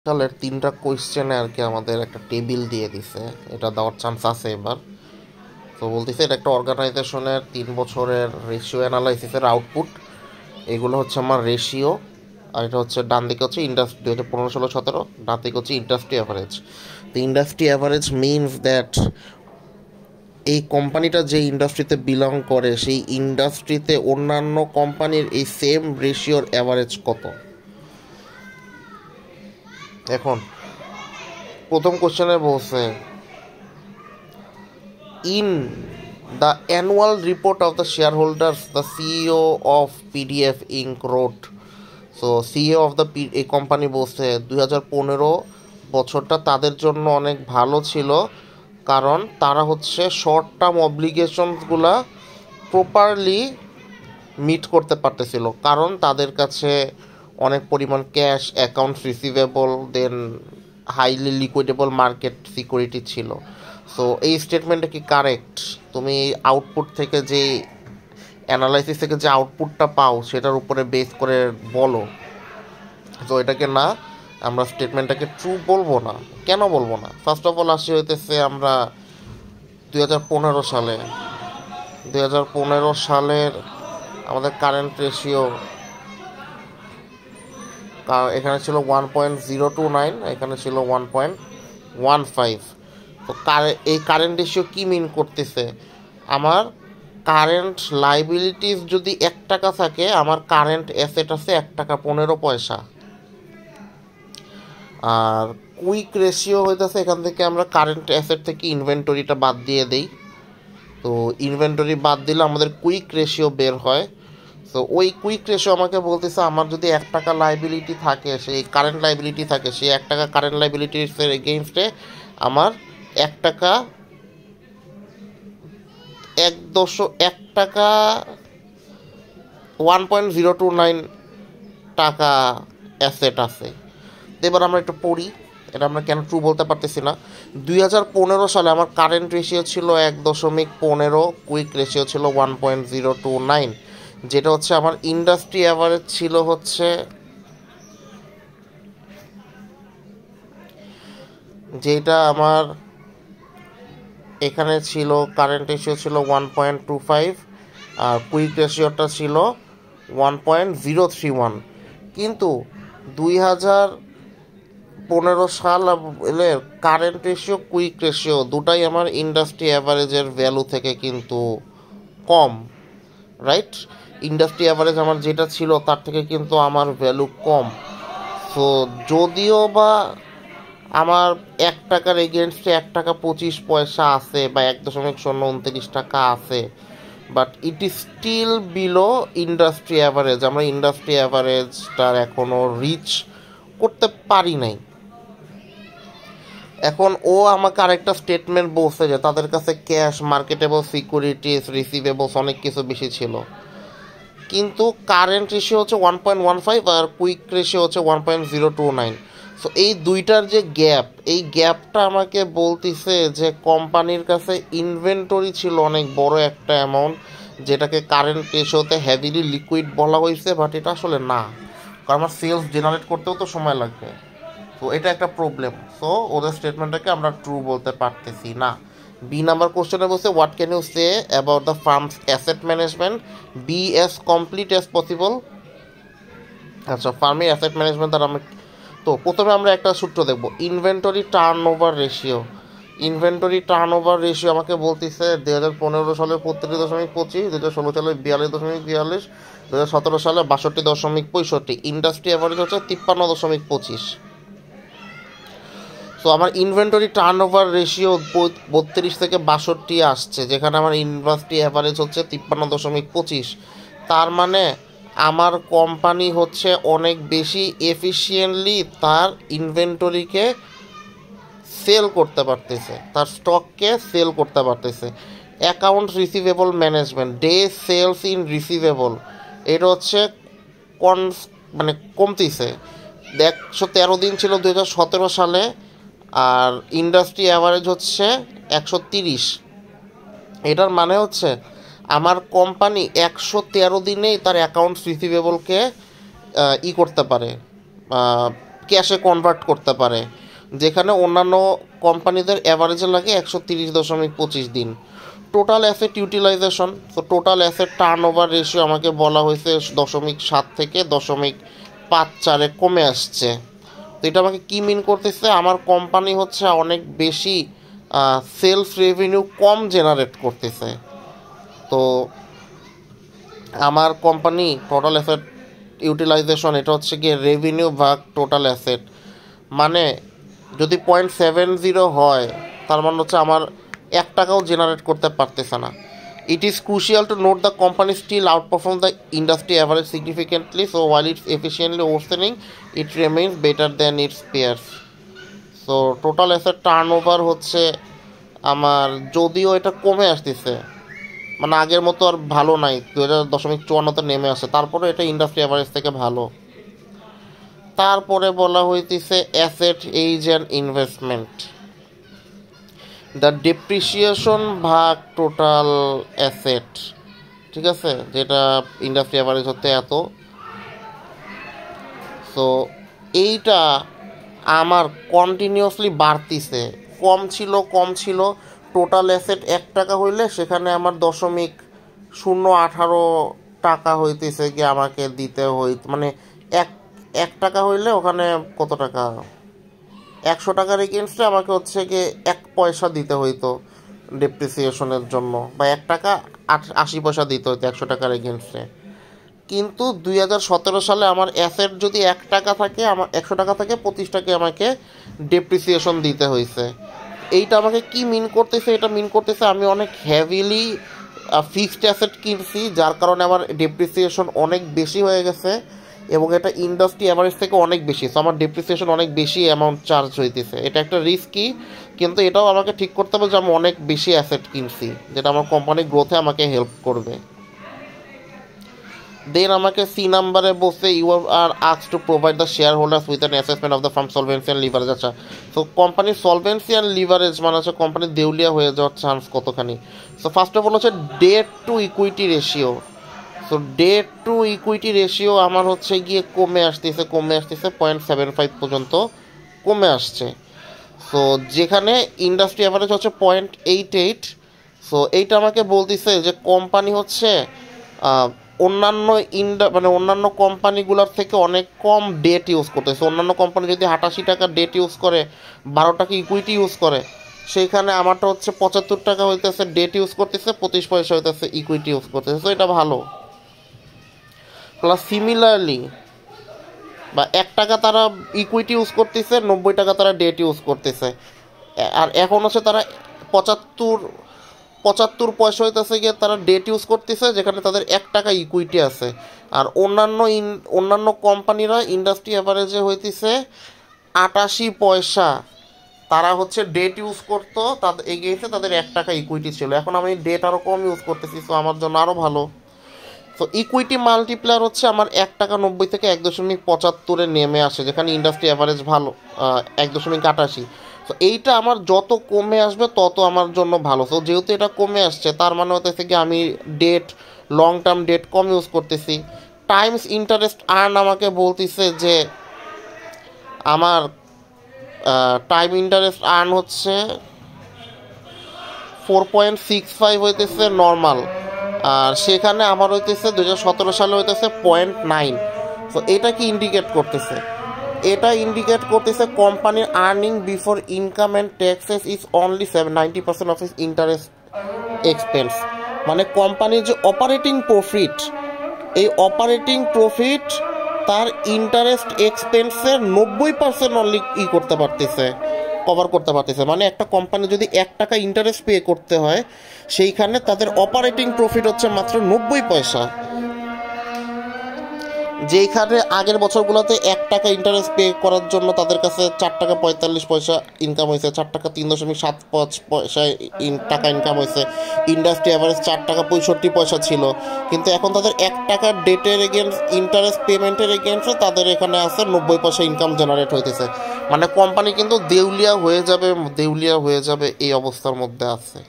সালের 3টা কোয়েশ্চেনে আর কি আমাদের একটা টেবিল দিয়ে দিছে। এটা দেওয়ার চান্স আছে এবার। তো বলতেছে এটা একটা অর্গানাইজেশনের 3 বছরের রেশিও অ্যানালাইসিসের আউটপুট। এগুলো হচ্ছে আমার রেশিও। আর এটা হচ্ছে ডান দিকে হচ্ছে ইন্ডাস্ট্রি 2015-16-17, ডান দিকে হচ্ছে ইন্ডাস্ট্রি অ্যাভারেজ। তো ইন্ডাস্ট্রি অ্যাভারেজ মিনস দ্যাট এই কোম্পানিটা যে ইন্ডাস্ট্রিতে বিলং করে সেই ইন্ডাস্ট্রিতে অন্যান্য কোম্পানির এই সেম রেশিওর অ্যাভারেজ কত। এখন প্রথম কোশ্চেনে বলছে in the annual report of the shareholders the CEO of PDF Inc. wrote. So CEO of the এই কোম্পানি বলছে 2015 বছরটা তাদের জন্য অনেক ভালো ছিল, কারণ তারা হচ্ছে শর্ট টার্ম অব্লিগেশনসগুলা প্রপারলি মিট করতে পারতেছিল, কারণ তাদের কাছে অনেক পরিমাণ ক্যাশ, অ্যাকাউন্টস রিসিভেবল, দেন হাইলি লিকুইডেবল মার্কেট সিকিউরিটি ছিল। সো এই স্টেটমেন্টটা কি কারেক্ট? তুমি আউটপুট থেকে যে অ্যানালাইসিস থেকে যে আউটপুটটা পাও সেটার উপরে বেস করে বলো। তো এটাকে না, আমরা স্টেটমেন্টটাকে ট্রু বলবো না। কেন বলবো না? ফার্স্ট অফ অল আসি হইতেছে আমরা 2015 সালে, 2015 সালের আমাদের কারেন্ট রেশিও এখানে ছিল 1.029, এখানে ছিল 1.15। তো এই কারেন্ট রেশিও কী মিন করতেছে? আমার কারেন্ট লাইবিলিটিস যদি 1 টাকা থাকে, আমার কারেন্ট অ্যাসেট আছে 1 টাকা 15 পয়সা। আর কুইক রেশিও হইতেছে এখান থেকে আমরা কারেন্ট অ্যাসেট থেকে ইনভেন্টরিটা বাদ দিয়ে দেই। তো ইনভেন্টরি বাদ দিলে আমাদের কুইক রেশিও বের হয়। তো ওই কুইক রেশিও আমাকে বলতেছে আমার যদি 1 টাকা লাইবিলিটি থাকে, সেই কারেন্ট লাইবিলিটি থাকে, সেই 1 টাকা কারেন্ট লাইবিলিটির এগেইনস্টে আমার 1 টাকা 1 টাকা 1.029 টাকা অ্যাসেট আছে। এবার আমরা একটু পড়ি, এটা আমরা কেন ট্রু বলতে পারতেছি না। 2015 সালে আমার কারেন্ট রেশিও ছিল 1.15, কুইক রেশিও ছিল 1.029, যেটা হচ্ছে আমার ইন্ডাস্ট্রি অ্যাভারেজ ছিল হচ্ছে, যেটা আমার এখানে ছিল কারেন্ট রেশিও ছিল 1.25 আর কুইক রেশিওটা ছিল 1.031। কিন্তু 2015 সালের কারেন্ট রেশিও, কুইক রেশিও দুটাই আমার ইন্ডাস্ট্রি অ্যাভারেজের ভ্যালু থেকে কিন্তু কম, রাইট? ইন্ডাস্ট্রি অ্যাভারেজ আমার যেটা ছিল তার থেকে কিন্তু আমার ভ্যালু কম। সো যদিও বা আমার 1 টাকার এগেনস্টে 1 টাকা 25 পয়সা আছে বা 1.029 টাকা আছে, but it is still below industry average. আমরা ইন্ডাস্ট্রি অ্যাভারেজটার এখনও রিচ করতে পারি নাই। এখন ও আমাকে আরেকটা স্টেটমেন্ট বলছে যে তাদের কাছে ক্যাশ, মার্কেটেবল সিকিউরিটিস, রিসিভেবলস অনেক কিছু বেশি ছিল, কিন্তু কারেন্ট রেশিও হচ্ছে 1.15 আর কুইক রেশিও হচ্ছে 1.029। সো এই দুইটার যে গ্যাপ, এই গ্যাপটা আমাকে বলতেছে যে কোম্পানির কাছে ইনভেন্টরি ছিল অনেক বড় একটা অ্যামাউন্ট, যেটাকে কারেন্ট রেশিওতে হেভিলি লিকুইড বলা হয়েছে, বাট এটা আসলে না, কারণ আমার সেলস জেনারেট করতেও তো সময় লাগবে। তো এটা একটা প্রবলেম। সো ওদের স্টেটমেন্টটাকে আমরা ট্রু বলতে পারতেছি না। বি নাম্বার কোশ্চেনে বলছে what can you say about the firm's asset management, be as complete as possible. আচ্ছা, ফার্মের অ্যাসেট ম্যানেজমেন্ট তার আমরা, তো প্রথমে আমরা একটা সূত্র দেখব, inventory turn over ratio. Inventory turn over ratio আমাকে বলতেছে 2015 সালে 35.25, 2016 সালে 42.42, 2017 সালে 62.65, ইন্ডাস্ট্রি অ্যাভারেজ হচ্ছে 53.25। সো আমার ইনভেন্টরি টার্ন ওভার রেশিও 32 থেকে 62 আসছে, যেখানে আমার ইন্ডাস্ট্রি অ্যাভারেজ হচ্ছে 53.25। তার মানে আমার কোম্পানি হচ্ছে অনেক বেশি এফিশিয়েন্টলি তার ইনভেন্টরিকে সেল করতে পারতেছে, তার স্টককে সেল করতে পারতেছে। Account receivable management, day sales in receivable, এটা হচ্ছে কন মানে কমতিছে। 113 দিন ছিল 2017 সালে, আর ইন্ডাস্ট্রি অ্যাভারেজ হচ্ছে 130। এটার মানে হচ্ছে আমার কোম্পানি 113 দিনেই তার অ্যাকাউন্টস রিসিভেবলকে করতে পারে, ক্যাশে কনভার্ট করতে পারে, যেখানে অন্যান্য কোম্পানিদের অ্যাভারেজে লাগে 130.25 দিন। টোটাল অ্যাসেট ইউটিলাইজেশন, তো total asset turn over ratio আমাকে বলা হয়েছে 0.7 থেকে 0.54-এ কমে আসছে। তো এটা আমাকে কী মিন করতেছে, আমার কোম্পানি হচ্ছে অনেক বেশি সেলস রেভিনিউ কম জেনারেট করতেছে। তো আমার কোম্পানি টোটাল অ্যাসেট ইউটিলাইজেশন এটা হচ্ছে গিয়ে রেভিনিউ ভাগ টোটাল অ্যাসেট, মানে যদি 0.70 হয় তার মানে হচ্ছে আমার 1 টাকাও জেনারেট করতে পারতেছে না। It is crucial to note the company still outperform the industry average significantly, so while its efficiently worsening it remains better than its peers. So total asset turnover হচ্ছে আমার, যদিও এটা কমে আসতেছে, মানে আগের মতো আর ভালো নাই, 20.54-তে নেমে আসে, তারপরে এটা ইন্ডাস্ট্রি অ্যাভারেজ থেকে ভালো। তারপরে বলা হইতেছে asset age and investment, the depreciation ভাগ টোটাল অ্যাসেট, ঠিক আছে, যেটা ইন্ডাস্ট্রি অ্যাভারেজ হতে এত। সো এইটা আমার কন্টিনিউয়াসলি বাড়তিছে, কম ছিল। টোটাল অ্যাসেট 1 টাকা হইলে সেখানে আমার 0.018 টাকা হইতেছে কি আমাকে দিতে হইত, মানে এক টাকা হইলে ওখানে কত টাকা, 100 টাকার এগেনস্টে আমাকে হচ্ছে গিয়ে 1 পয়সা দিতে হইতো ডেপ্রিসিয়েশনের জন্য, বা 1 টাকা 80 পয়সা দিতে হইতো 100 টাকার এগেনস্টে। কিন্তু 2017 সালে আমার অ্যাসেট যদি 1 টাকা থাকে, আমার 100 টাকা থাকে, 25 টাকা আমাকে ডেপ্রিসিয়েশন দিতে হয়েছে। এইটা আমাকে কি মিন করতেছে, এটা মিন করতেছে আমি অনেক হেভিলি ফিক্সড অ্যাসেট কিনছি, যার কারণে আমার ডেপ্রিসিয়েশন অনেক বেশি হয়ে গেছে, এবং এটা ইন্ডাস্ট্রি অ্যাভারেজ থেকে অনেক বেশি। সো আমার ডেপ্রিসিয়েশন অনেক বেশি অ্যামাউন্ট চার্জ হইতেছে। এটা একটা রিস্কি, কিন্তু এটাও আমাকে ঠিক করতে হবে যে আমি অনেক বেশি অ্যাসেট কিনছি, যেটা আমার কোম্পানির গ্রোথে আমাকে হেল্প করবে। দেন আমাকে সি নাম্বারে বসে you are asked to provide the shareholders with an assessment of the firm solvency and leverage. আচ্ছা, সো কোম্পানির সলভেন্সি অ্যান্ড লিভারেজ মানে হচ্ছে কোম্পানির দেউলিয়া হয়ে যাওয়ার চান্স কতখানি। সো ফার্স্ট অফ অল হচ্ছে debt to equity ratio. So debt to equity ratio আমার হচ্ছে গিয়ে কমে আসতেছে 0.75 পর্যন্ত কমে আসছে। সো যেখানে ইন্ডাস্ট্রি অ্যাভারেজ হচ্ছে 0.88। সো এইটা আমাকে বলতেছে যে কোম্পানি হচ্ছে অন্যান্য অন্যান্য কোম্পানিগুলোর থেকে অনেক কম ডেট ইউজ করতেছে। অন্যান্য কোম্পানি যদি 88 টাকা ডেট ইউজ করে, 12 টাকা ইকুইটি ইউজ করে, সেইখানে আমারটা হচ্ছে 75 টাকা হইতেছে ডেট ইউজ করতেছে, 25 পয়সা হইতেছে ইকুইটি ইউজ করতেছে। তো এটা ভালো। প্লাস সিমিলারলি বা 1 টাকা তারা ইকুইটি ইউজ করতেছে, 90 টাকা তারা ডেট ইউজ করতেছে, আর এখন হচ্ছে তারা 75 পয়সা হইতেছে গিয়ে তারা ডেট ইউজ করতেছে, যেখানে তাদের 1 টাকা ইকুইটি আছে। আর অন্যান্য কোম্পানিরা ইন্ডাস্ট্রি অ্যাভারেজে হইতেছে 88 পয়সা তারা হচ্ছে ডেট ইউজ করতো, তাদের এগিয়েছে তাদের 1 টাকা ইকুইটি ছিল। এখন আমি ডেট আরও কম ইউজ করতেছি, তো আমার জন্য আরও ভালো। তো ইকুইটি মাল্টিপ্লায়ার হচ্ছে আমার 1 টাকা 90 থেকে 1.75-এ নেমে আসে, যেখানে ইন্ডাস্ট্রি অ্যাভারেজ ভালো 1.88। তো এইটা আমার যত কমে আসবে তত আমার জন্য ভালো। তো যেহেতু এটা কমে আসছে, তার মানে হতেছে কি আমি ডেট, লং টার্ম ডেট কম ইউজ করতেছি। টাইমস ইন্টারেস্ট আর্ন আমাকে বলতেছে যে আমার টাইম ইন্টারেস্ট আর্ন হচ্ছে 4.65 হইতেছে নর্মাল, আর সেখানে আমার হইতেছে 2017 সালে হইতেছে 0.9। তো এটা কি ইন্ডিকেট করতেছে? এটা ইন্ডিকেট করতেছে কোম্পানির earning before income and taxes is only 90% of is interest expense. মানে কোম্পানির যে অপারেটিং প্রফিট, এই অপারেটিং প্রফিট তার ইন্টারেস্ট এক্সপেন্সের 90% অনলি করতে পারতেছে, কভার করতে পারতেছে। মানে একটা কোম্পানি যদি 1 টাকা ইন্টারেস্ট পে করতে হয়, সেইখানে তাদের অপারেটিং প্রফিট হচ্ছে মাত্র 90 পয়সা, যেইখানে আগের বছরগুলোতে 1 টাকা ইন্টারেস্ট পে করার জন্য তাদের কাছে 4 টাকা 45 পয়সা ইনকাম হয়েছে, 4 টাকা 3.75 পয়সা টাকা ইনকাম হয়েছে। ইন্ডাস্ট্রি অ্যাভারেজ 4 টাকা 65 পয়সা ছিল, কিন্তু এখন তাদের 1 টাকার ডেটের এগেনস্ট ইন্টারেস্ট পেমেন্টের এগেনস্টে তাদের এখানে আছে 90 পয়সা ইনকাম জেনারেট হইতেছে। মানে কোম্পানি কিন্তু দেউলিয়া হয়ে যাবে এই অবস্থার মধ্যে আছে।